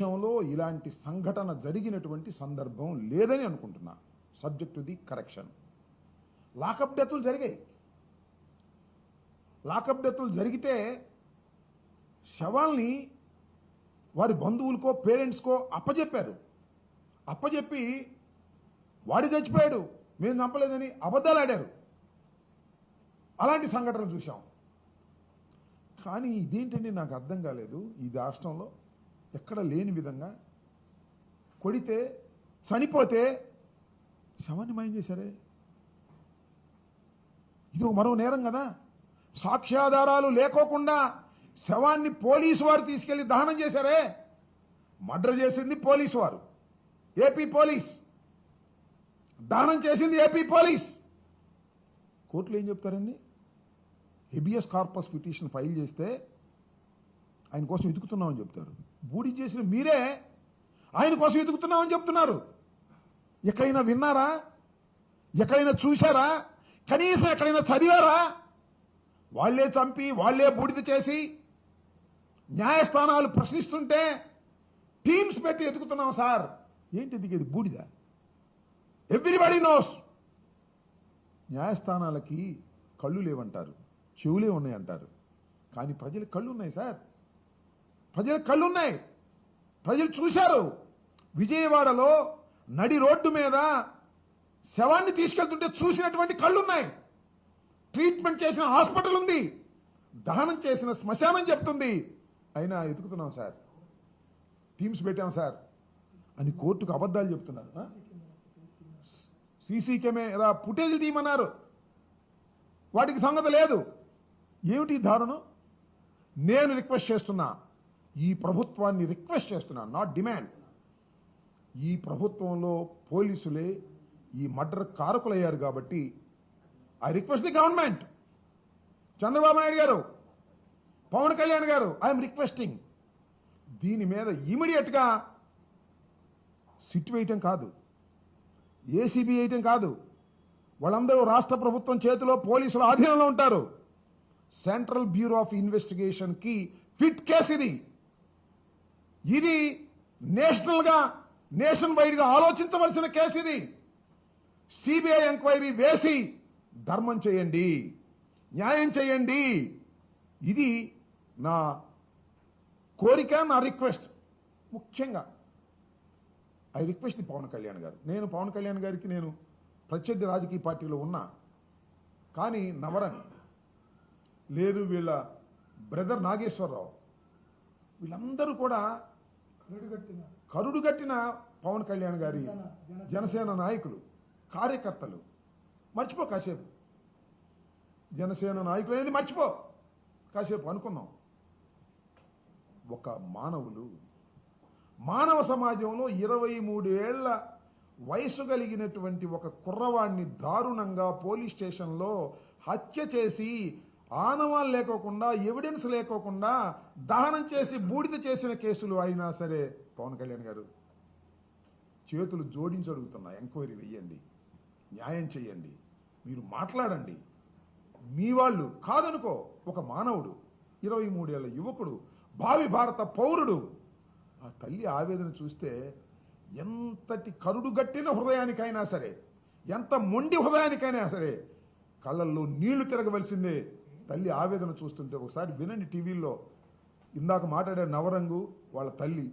విషయంలో ఇలాంటి సంఘటన జరిగినటువంటి సందర్భం లేదని అనుకుంటున్నా. Subject to the correction. Lockup డెత్తులు జరిగాయి. లాకప్ డెత్తులు జరిగితే శవాల్ని వారి బంధువులకో పేరెంట్స్కో అప్పజెప్పారు. అప్పజెప్పి వాడి చచ్చిపోయాడు, మేము చంపలేదని అబద్ధాలు ఆడారు. అలాంటి సంఘటనలు చూసాం. కానీ ఇదేంటండి నాకు అర్థం కాలేదు. ఈ రాష్ట్రంలో ఎక్కడ లేని విధంగా కొడితే చనిపోతే శవాన్ని మాయం చేశారే. ఇది ఒక మరో నేరం కదా. సాక్ష్యాధారాలు లేకోకుండా శవాన్ని పోలీసు వారు తీసుకెళ్లి దహనం చేశారే. మర్డర్ చేసింది పోలీసు వారు, ఏపీ పోలీస్. దహనం చేసింది ఏపీ పోలీస్. కోర్టులో ఏం చెప్తారండి? హెబియస్ కార్పస్ పిటిషన్ ఫైల్ చేస్తే ఆయన కోసం వెతుకుతున్నామని చెప్తారు. బూడి చేసిన మీరే ఆయన కోసం వెతుకుతున్నామని చెప్తున్నారు. ఎక్కడైనా విన్నారా? ఎక్కడైనా చూశారా? కనీసం ఎక్కడైనా చదివారా? వాళ్లే చంపి వాళ్లే బూడిద చేసి న్యాయస్థానాలు ప్రశ్నిస్తుంటే టీమ్స్ పెట్టి ఎతుకుతున్నాం సార్. ఏంటి దిగేది? బూడిద. Everybody knows. న్యాయస్థానాలకి కళ్ళు లేవంటారు, చెవులే ఉన్నాయంటారు. కానీ ప్రజలకు కళ్ళు ఉన్నాయి సార్. ప్రజలకు కళ్ళు ఉన్నాయి. ప్రజలు చూశారు. విజయవాడలో నడి రోడ్డు మీద శవాన్ని తీసుకెళ్తుంటే చూసినటువంటి కళ్ళున్నాయి. ట్రీట్మెంట్ చేసిన హాస్పిటల్ ఉంది, దహనం చేసిన శ్మశానం చెప్తుంది. అయినా ఎతుకుతున్నాం సార్, టీమ్స్ పెట్టాం సార్ అని కోర్టుకు అబద్ధాలు చెప్తున్నారు. సీసీ కెమెరా ఫుటేజ్ తీయమన్నారు, వాటికి సంగతి లేదు. ఏమిటి దారుణం? నేను రిక్వెస్ట్ చేస్తున్నా, ఈ ప్రభుత్వాన్ని రిక్వెస్ట్ చేస్తున్నా, నాట్ డిమాండ్. ఈ ప్రభుత్వంలో పోలీసులే ఈ మర్డర్ కారకులయ్యారు కాబట్టి I request the government, Chandrababu Naidu గారు, పవన్ కళ్యాణ్ గారు, ఐఎమ్ రిక్వెస్టింగ్, దీని మీద ఇమీడియట్ గా సిట్ వేయటం కాదు, ఏసీబీ వేయటం కాదు. వాళ్ళందరూ రాష్ట్ర ప్రభుత్వం చేతిలో పోలీసుల ఆధీనంలో ఉంటారు. సెంట్రల్ బ్యూరో ఆఫ్ ఇన్వెస్టిగేషన్ కి ఫిట్ కేసు ఇది. ఇది నేషనల్ గా, నేషన్ వైడ్ గా ఆలోచించవలసిన కేసు ఇది. సిబిఐ ఎంక్వైరీ వేసి ధర్మం చేయండి, న్యాయం చేయండి. ఇది నా కోరిక, నా రిక్వెస్ట్. ముఖ్యంగా I request the Pawan Kalyan గారు. నేను పవన్ కళ్యాణ్ గారికి నేను ప్రత్యర్థి రాజకీయ పార్టీలో ఉన్నా, కానీ నవరంగ్ లేదు, వీళ్ళ బ్రదర్ నాగేశ్వరరావు, వీళ్ళందరూ కూడా కరుడుగట్టిన పవన్ కళ్యాణ్ గారి జనసేన నాయకులు, కార్యకర్తలు. మర్చిపో కాసేపు, జనసేన నాయకులు అనేది మర్చిపో కాసేపు అనుకున్నాం. ఒక మానవులు, మానవ సమాజంలో 23 ఏళ్ల వయసు కలిగినటువంటి ఒక కుర్రవాడిని దారుణంగా పోలీస్ స్టేషన్లో హత్య చేసి ఆనవాళ్ళు లేకోకుండా, ఎవిడెన్స్ లేకోకుండా దహనం చేసి బూడిద చేసిన కేసులు అయినా సరే పవన్ కళ్యాణ్ గారు చేతులు జోడించి అడుగుతున్నా, ఎంక్వైరీ వెయ్యండి, న్యాయం చేయండి, మీరు మాట్లాడండి. మీ వాళ్ళు కాదనుకో, ఒక మానవుడు, 23 ఏళ్ల యువకుడు, భావి భారత పౌరుడు. ఆ తల్లి ఆవేదన చూస్తే ఎంతటి కరుడుగట్టిన హృదయానికైనా సరే, ఎంత మొండి హృదయానికైనా సరే కళ్ళల్లో నీళ్లు తిరగవలసిందే. తల్లి ఆవేదన చూస్తుంటే ఒకసారి వినండి. టీవీలో ఇందాక మాట్లాడారు నవరంగు వాళ్ళ తల్లి,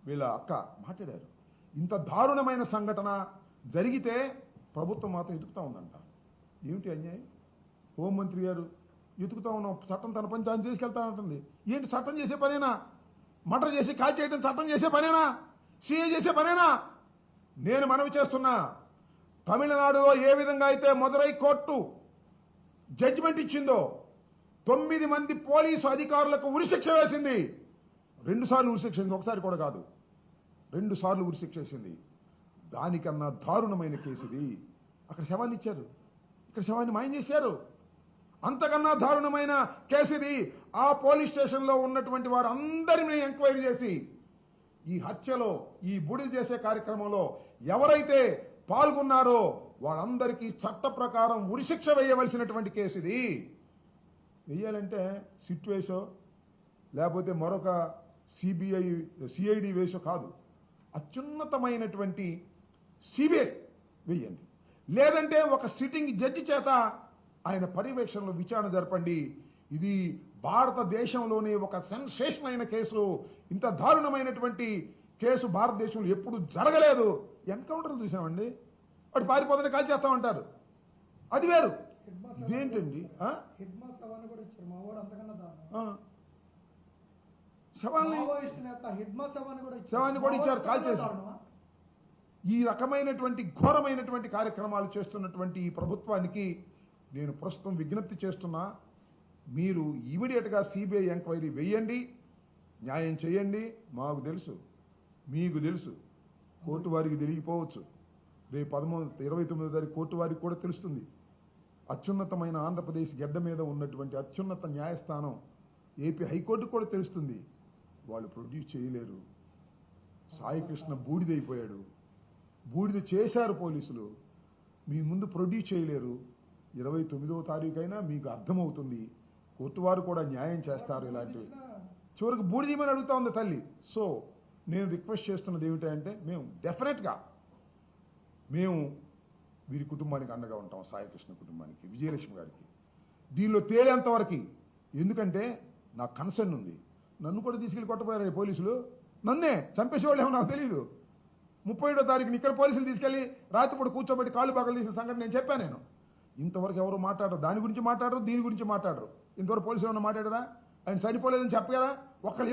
వీళ్ళ అక్క మాట్లాడారు. ఇంత దారుణమైన సంఘటన జరిగితే ప్రభుత్వం మాత్రం ఎదుగుతూ ఉందంట. ఏమిటి అన్యాయం? హోంమంత్రి గారు ఎదుగుతూ ఉన్నాం, చట్టం తన పని తాను తీసుకెళ్తా ఉంటుంది. ఏంటి చట్టం చేసే పనేనా? మర్డర్ చేసి కాల్ చేయడం చట్టం చేసే పనేనా? సీఏ చేసే పనేనా? నేను మనవి చేస్తున్నా, తమిళనాడులో ఏ విధంగా అయితే మదురై కోర్టు జడ్జిమెంట్ ఇచ్చిందో, 9 మంది పోలీసు అధికారులకు ఉరిశిక్ష వేసింది. 2 సార్లు ఉరిశిక్ష వేసింది, ఒకసారి కూడా కాదు, 2 సార్లు ఉరిశిక్ష వేసింది. దానికన్నా దారుణమైన కేసు ఇది. అక్కడ శవాన్ని ఇచ్చారు, ఇక్కడ శవాన్ని మాయం చేశారు. అంతకన్నా దారుణమైన కేసు ఇది. ఆ పోలీస్ స్టేషన్లో ఉన్నటువంటి వారందరినీ ఎంక్వైరీ చేసి ఈ హత్యలో, ఈ బూడిద చేసే కార్యక్రమంలో ఎవరైతే పాల్గొన్నారో వాళ్ళందరికీ చట్ట ప్రకారం ఉరిశిక్ష వేయవలసినటువంటి కేసు ఇది. వెయ్యాలంటే సిట్ వేసో లేకపోతే మరొక సిఐడి వేసో కాదు, అత్యున్నతమైనటువంటి సిబిఐ వేయండి. లేదంటే ఒక సిట్టింగ్ జడ్జి చేత ఆయన పర్యవేక్షణలో విచారణ జరపండి. ఇది భారతదేశంలోనే ఒక సెన్సేషన్ అయిన కేసు. ఇంత దారుణమైనటువంటి కేసు భారతదేశంలో ఎప్పుడు జరగలేదు. ఎన్కౌంటర్లు చూసామండి, వాడు పారిపోతుంటే కాల్ చేస్తామంటారు, అది వేరు. ఇదేంటండి? శవాన్ని కూడా ఇచ్చారు, కాల్ చేశారు. ఈ రకమైనటువంటి ఘోరమైనటువంటి కార్యక్రమాలు చేస్తున్నటువంటి ఈ ప్రభుత్వానికి నేను ప్రస్తుతం విజ్ఞప్తి చేస్తున్నా, మీరు ఇమీడియట్గా సిబిఐ ఎంక్వైరీ వేయండి, న్యాయం చేయండి. మాకు తెలుసు, మీకు తెలుసు, కోర్టు వారికి తెలియకపోవచ్చు. రేపు 29వ తారీఖు కోర్టు వారికి కూడా తెలుస్తుంది. అత్యున్నతమైన ఆంధ్రప్రదేశ్ గడ్డ మీద ఉన్నటువంటి అత్యున్నత న్యాయస్థానం ఏపీ హైకోర్టు కూడా తెలుస్తుంది. వాళ్ళు ప్రొడ్యూస్ చేయలేరు. సాయికృష్ణ బూడిదైపోయాడు, బూడిద చేశారు పోలీసులు, మీ ముందు ప్రొడ్యూస్ చేయలేరు. 29వ తారీఖైనా మీకు అర్థమవుతుంది, కోర్టు వారు కూడా న్యాయం చేస్తారు. ఇలాంటివి చివరికి బూడిదీమని అడుగుతా ఉంది తల్లి. సో నేను రిక్వెస్ట్ చేస్తున్నది ఏమిటంటే, మేము డెఫినెట్గా వీరి కుటుంబానికి అండగా ఉంటాం, సాయికృష్ణ కుటుంబానికి, విజయలక్ష్మి గారికి. దీనిలో తేలేంతవరకు, ఎందుకంటే నాకు కన్సర్న్ ఉంది. నన్ను కూడా తీసుకెళ్ళి కొట్టపోయారు పోలీసులు, నన్నే చంపేసేవాళ్ళు ఏమో నాకు తెలియదు. 31వ తారీఖుని ఇక్కడ పోలీసులు తీసుకెళ్లి రాత్రిపూట కూర్చోబెట్టి కాళ్ళు బాగలు తీసిన సంగతి నేను చెప్పాను. నేను ఇంతవరకు ఎవరు మాట్లాడరు, దాని గురించి మాట్లాడరు, దీని గురించి మాట్లాడరు. ఇంతవరకు పోలీసులు ఏమన్నా మాట్లాడరా? ఆయన చనిపోలేదని చెప్పగలరా? ఒక్కళ్ళు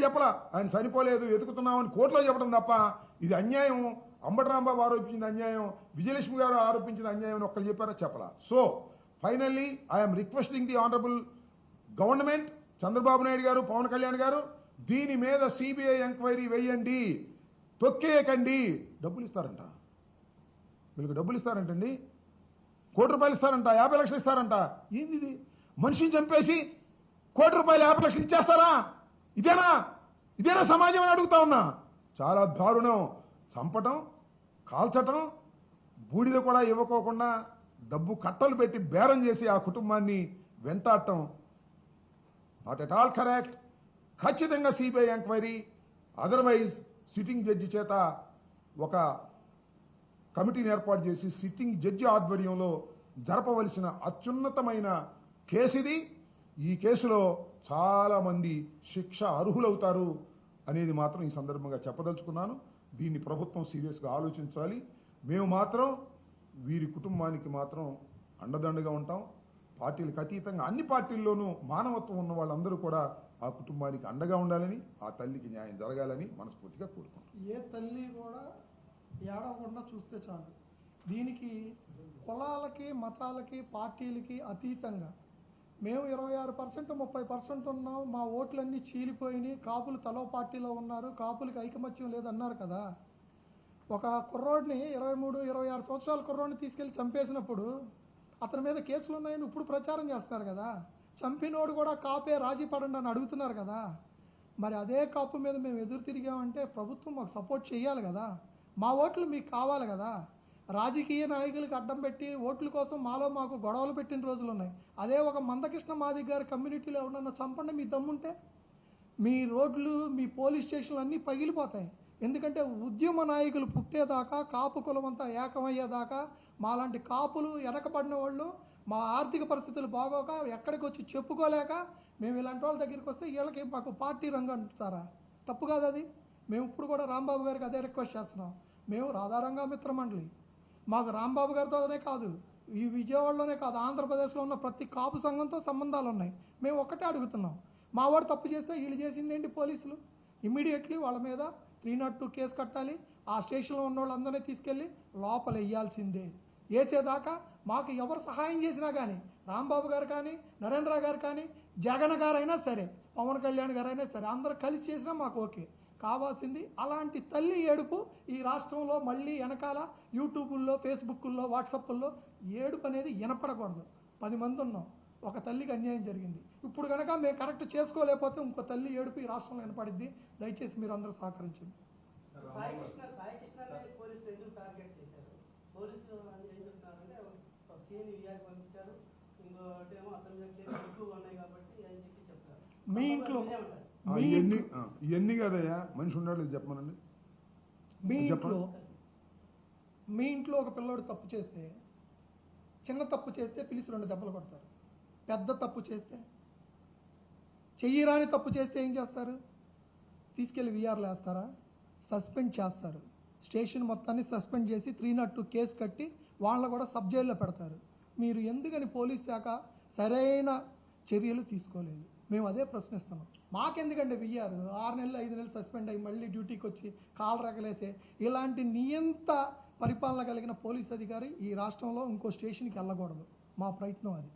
చెప్పలా ఆయన చనిపోలేదు, వెతుకుతున్నామని కోర్టులో చెప్పడం తప్ప ఇది అన్యాయం, అంబటరాంబాబు ఆరోపించిన అన్యాయం, విజయలక్ష్మి గారు ఆరోపించిన అన్యాయం అని ఒక్కళ్ళు చెప్పారా? చెప్పలా. So finally I'm requesting the honourable government, Chandrababu Naidu గారు, పవన్ కళ్యాణ్ గారు, దీని మీద సిబిఐ ఎంక్వైరీ వేయండి, తొక్కేయకండి. డబ్బులు ఇస్తారంట, వీళ్ళకి డబ్బులు ఇస్తారంటండి, ₹1,00,00,000 ఇస్తారంట, 50 లక్షలు ఇస్తారంట. ఏంది ఇది? మనిషిని చంపేసి ₹1,00,00,000 50 లక్షలు ఇచ్చేస్తారా? ఇదేనా సమాజం అని అడుగుతా ఉన్నా. చాలా దారుణం. చంపటం, కాల్చటం, బూడిద కూడా ఇవ్వకోకుండా డబ్బు కట్టలు పెట్టి బేరం చేసి ఆ కుటుంబాన్ని వెంటాడటం నాట్ ఎట్ ఆల్ కరెక్ట్. ఖచ్చితంగా CBI enquiry, otherwise sitting judge చేత ఒక కమిటీని ఏర్పాటు చేసి సిట్టింగ్ జడ్జి ఆధ్వర్యంలో జరపవలసిన అత్యున్నతమైన కేసు ఇది. ఈ కేసులో చాలామంది శిక్ష అర్హులవుతారు అనేది మాత్రం ఈ సందర్భంగా చెప్పదలుచుకున్నాను. దీన్ని ప్రభుత్వం సీరియస్గా ఆలోచించాలి. మేము మాత్రం వీరి కుటుంబానికి మాత్రం అండదండగా ఉంటాం. పార్టీలకు అతీతంగా అన్ని పార్టీల్లోనూ మానవత్వం ఉన్న వాళ్ళందరూ కూడా ఆ కుటుంబానికి అండగా ఉండాలని, ఆ తల్లికి న్యాయం జరగాలని మనస్ఫూర్తిగా కోరుకుంటాం. ఏ తల్లి కూడా ఏడవకుండా చూస్తే చాలు. దీనికి కులాలకి, మతాలకి, పార్టీలకి అతీతంగా మేము 26%, 30% ఉన్నాం, మా ఓట్లన్నీ చీలిపోయినాయి, కాపులు తలో పార్టీలో ఉన్నారు, కాపులకి ఐకమత్యం లేదన్నారు కదా. ఒక కుర్రోడిని 23, 26 సంవత్సరాల కుర్రోడిని తీసుకెళ్లి చంపేసినప్పుడు అతని మీద కేసులు ఉన్నాయని ఇప్పుడు ప్రచారం చేస్తున్నారు కదా. చంపినోడు కూడా కాపే, రాజీ పడండి అని అడుగుతున్నారు కదా. మరి అదే కాపు మీద మేము ఎదురు తిరిగామంటే ప్రభుత్వం మాకు సపోర్ట్ చేయాలి కదా. మా ఓట్లు మీకు కావాలి కదా. రాజకీయ నాయకులకు అడ్డం పెట్టి ఓట్ల కోసం మాకు గొడవలు పెట్టిన రోజులు ఉన్నాయి. అదే ఒక మందకృష్ణ మాదిగ గారి కమ్యూనిటీలో ఎవరన్నా చంపండి, మీ దమ్ముంటే మీ రోడ్లు, మీ పోలీస్ స్టేషన్లు అన్నీ పగిలిపోతాయి. ఎందుకంటే ఉద్యమ నాయకులు పుట్టేదాకా, కాపు కులం అంతా ఏకమయ్యేదాకా, మాలాంటి కాపులు వెనకబడిన వాళ్ళు, మా ఆర్థిక పరిస్థితులు బాగోక ఎక్కడికి వచ్చి చెప్పుకోలేక మేము ఇలాంటి వాళ్ళ దగ్గరికి వస్తే వీళ్ళకి మాకు పార్టీ రంగు అంటారా? తప్పు కాదు అది. మేము ఇప్పుడు కూడా రాంబాబు గారికి అదే రిక్వెస్ట్ చేస్తున్నాం. మేము రాధారంగా మిత్రమండలి, మాకు రాంబాబు గారితోనే కాదు, ఈ విజయవాడలోనే కాదు, ఆంధ్రప్రదేశ్లో ఉన్న ప్రతి కాపు సంఘంతో సంబంధాలు ఉన్నాయి. మేము ఒక్కటే అడుగుతున్నాం, మా వాడు తప్పు చేస్తే వీళ్ళు చేసింది ఏంటి? పోలీసులు ఇమ్మీడియట్లీ వాళ్ళ మీద 302 కేసు కట్టాలి. ఆ స్టేషన్లో ఉన్న వాళ్ళందరినీ తీసుకెళ్ళి లోపల వేయాల్సిందే. వేసేదాకా మాకు ఎవరు సహాయం చేసినా కానీ, రాంబాబు గారు కానీ, నరేంద్ర గారు కానీ, జగన్ గారైనా సరే, పవన్ కళ్యాణ్ గారైనా సరే, అందరూ కలిసి చేసినా మాకు ఓకే. కావాల్సింది అలాంటి తల్లి ఏడుపు ఈ రాష్ట్రంలో మళ్ళీ వెనకాల యూట్యూబుల్లో, ఫేస్బుక్ల్లో, వాట్సాప్ల్లో ఏడుపు అనేది వినపడకూడదు. 10 మంది ఉన్నాం, ఒక తల్లికి అన్యాయం జరిగింది. ఇప్పుడు కనుక మేము కరెక్ట్ చేసుకోలేకపోతే ఇంకో తల్లి ఏడుపు ఈ రాష్ట్రంలో వినపడిద్ది. దయచేసి మీరు అందరూ సహకరించండి. మీ ఇంట్లో ఇవన్నీ కదయ్యా మనిషి ఉన్నాడు చెప్పమనండి. మీ ఇంట్లో ఒక పిల్లోడు తప్పు చేస్తే, చిన్న తప్పు చేస్తే పిలిచి 2 దెబ్బలు కొడతారు. పెద్ద తప్పు చేస్తే, చెయ్యిరాని తప్పు చేస్తే ఏం చేస్తారు? తీసుకెళ్ళి వీఆర్లో వేస్తారా? సస్పెండ్ చేస్తారు. స్టేషన్ మొత్తాన్ని సస్పెండ్ చేసి 302 కేసు కట్టి వాళ్ళని కూడా సబ్ జైల్లో పెడతారు. మీరు ఎందుకని పోలీస్ శాఖ సరైన చర్యలు తీసుకోలేదు? మేము అదే ప్రశ్నిస్తున్నాం. మాకెందుకంటే వీఆర్ 6 నెలలు 5 నెలలు సస్పెండ్ అయ్యి మళ్ళీ డ్యూటీకి వచ్చి కాలు రగలేసే ఇలాంటి నియంత పరిపాలన కలిగిన పోలీస్ అధికారి ఈ రాష్ట్రంలో ఇంకో స్టేషన్కి వెళ్ళకూడదు. మా ప్రయత్నం అది.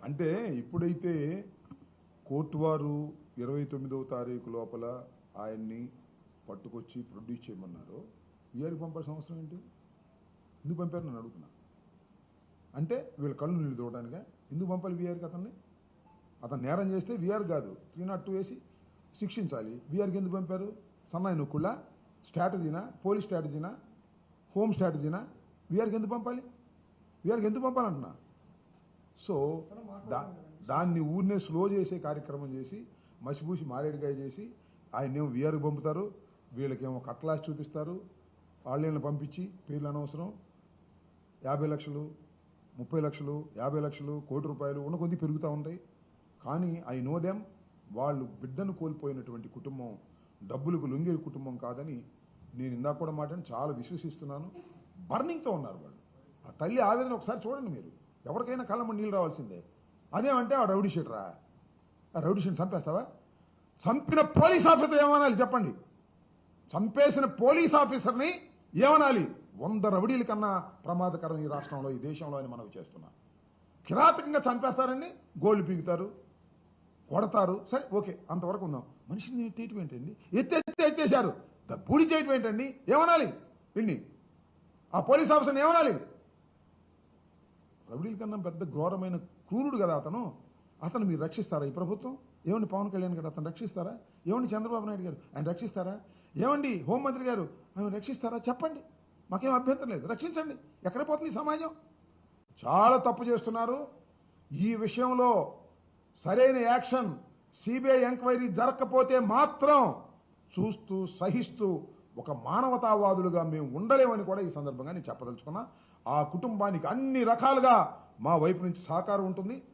అంటే ఇప్పుడైతే కోర్టు వారు 29వ తారీఖు లోపల ఆయన్ని పట్టుకొచ్చి ప్రొడ్యూస్ చేయమన్నారు. వీఆర్కి పంపాల్సిన అవసరం ఏంటి? ఎందుకు పంపారు నేను అడుగుతున్నా. అంటే వీళ్ళ కళ్ళు నీళ్ళు చూడడానిక ఎందుకు పంపాలి వీఆర్కి అతన్ని? అతను నేరం చేస్తే వీఆర్ కాదు 302 వేసి శిక్షించాలి. వీఆర్కి ఎందుకు పంపారు? సన్నాయి నొక్కుళ్ళ స్ట్రాటజీనా, పోలీస్ స్ట్రాటజీనా, హోమ్ స్ట్రాటజీనా? వీఆర్కి ఎందుకు పంపాలి? వీఆర్కి ఎందుకు పంపాలంటున్నా? సో దాన్ని ఊరినే స్లో చేసే కార్యక్రమం చేసి మసిపూసి మారేడుకాయ చేసి ఆయనేమో వీఆర్కి పంపుతారు, వీళ్ళకేమో కట్లాసి చూపిస్తారు. వాళ్ళని పంపించి పేర్లు అనవసరం 50 లక్షలు 30 లక్షలు 50 లక్షలు కోటి రూపాయలు ఉన్న కొద్ది పెరుగుతూ ఉంటాయి. కానీ ఐ నో దెమ్, వాళ్ళు బిడ్డను కోల్పోయినటువంటి కుటుంబం, డబ్బులకు లొంగే కుటుంబం కాదని నేను ఇందాక కూడా మాట్లాడి చాలా విశ్వసిస్తున్నాను. బర్నింగ్తో ఉన్నారు వాళ్ళు. ఆ తల్లి ఆవేదన ఒకసారి చూడండి మీరు. ఎవరికైనా కళ్ళమ్మ నీళ్ళు రావాల్సిందే. అదేమంటే ఆ రౌడీ షీటరా? ఆ రౌడీ షీట్ చంపేస్తావా? చంపిన పోలీస్ ఆఫీసర్ ఏమనాలి చెప్పండి? చంపేసిన పోలీస్ ఆఫీసర్ని ఏమనాలి? 100 రౌడీల కన్నా ప్రమాదకరం ఈ రాష్ట్రంలో, ఈ దేశంలో అని మనవి చేస్తున్నా. కిరాతకంగా చంపేస్తారండి, గోళ్ళు పీగుతారు, కొడతారు. సరే ఓకే, అంతవరకు ఉందాం. మనిషిని ఎత్తేయటం ఏంటండి? ఎత్తేసారు, పూడి చేయటం ఏంటండి? ఏమనాలి వీడిని? ఆ పోలీస్ ఆఫీసర్ని ఏమనాలి? రౌడీల కన్నా పెద్ద ఘోరమైన క్రూరుడు కదా అతను. అతను మీరు రక్షిస్తారా? ఈ ప్రభుత్వం ఏమండి? పవన్ కళ్యాణ్ గారు అతను రక్షిస్తారా? ఏమండి చంద్రబాబు నాయుడు గారు ఆయన రక్షిస్తారా? ఏమండి హోంమంత్రి గారు ఆయన రక్షిస్తారా? చెప్పండి, మాకేం అభ్యంతరం లేదు, రక్షించండి. ఎక్కడ పోతుంది ఈ సమాజం? చాలా తప్పు చేస్తున్నారు. ఈ విషయంలో సరైన యాక్షన్, సిబిఐ ఎంక్వైరీ జరగకపోతే మాత్రం చూస్తూ సహిస్తూ ఒక మానవతావాదులుగా మేము ఉండలేమని కూడా ఈ సందర్భంగా నేను చెప్పదలుచుకున్నా. ఆ కుటుంబానికి అన్ని రకాలుగా మా వైపు నుంచి సహకారం ఉంటుంది.